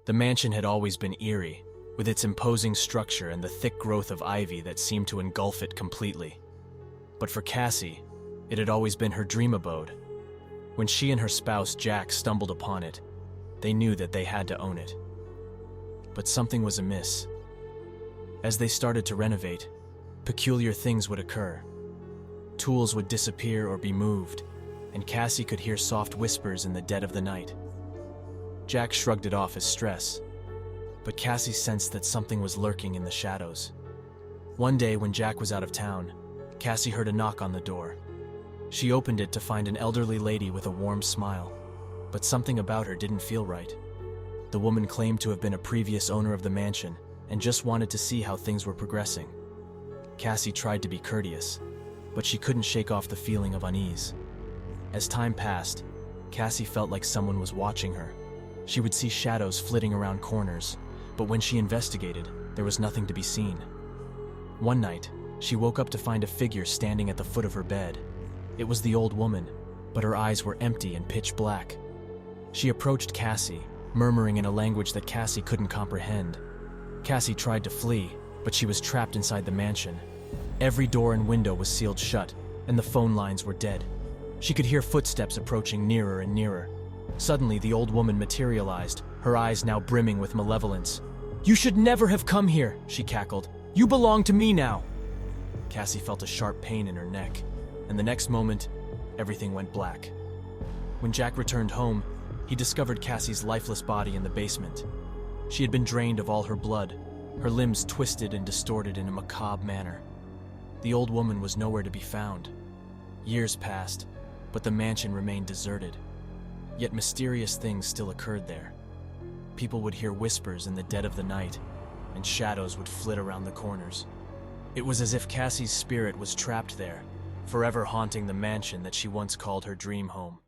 The mansion had always been eerie, with its imposing structure and the thick growth of ivy that seemed to engulf it completely. But for Cassie, it had always been her dream abode. When she and her spouse Jack stumbled upon it, they knew that they had to own it. But something was amiss. As they started to renovate, peculiar things would occur. Tools would disappear or be moved, and Cassie could hear soft whispers in the dead of the night. Jack shrugged it off as stress, but Cassie sensed that something was lurking in the shadows. One day when Jack was out of town, Cassie heard a knock on the door. She opened it to find an elderly lady with a warm smile, but something about her didn't feel right. The woman claimed to have been a previous owner of the mansion and just wanted to see how things were progressing. Cassie tried to be courteous, but she couldn't shake off the feeling of unease. As time passed, Cassie felt like someone was watching her. She would see shadows flitting around corners, but when she investigated, there was nothing to be seen. One night, she woke up to find a figure standing at the foot of her bed. It was the old woman, but her eyes were empty and pitch black. She approached Cassie, murmuring in a language that Cassie couldn't comprehend. Cassie tried to flee, but she was trapped inside the mansion. Every door and window was sealed shut, and the phone lines were dead. She could hear footsteps approaching nearer and nearer. Suddenly, the old woman materialized, her eyes now brimming with malevolence. "You should never have come here," she cackled. "You belong to me now." Cassie felt a sharp pain in her neck, and the next moment, everything went black. When Jack returned home, he discovered Cassie's lifeless body in the basement. She had been drained of all her blood, her limbs twisted and distorted in a macabre manner. The old woman was nowhere to be found. Years passed, but the mansion remained deserted. Yet mysterious things still occurred there. People would hear whispers in the dead of the night, and shadows would flit around the corners. It was as if Cassie's spirit was trapped there, forever haunting the mansion that she once called her dream home.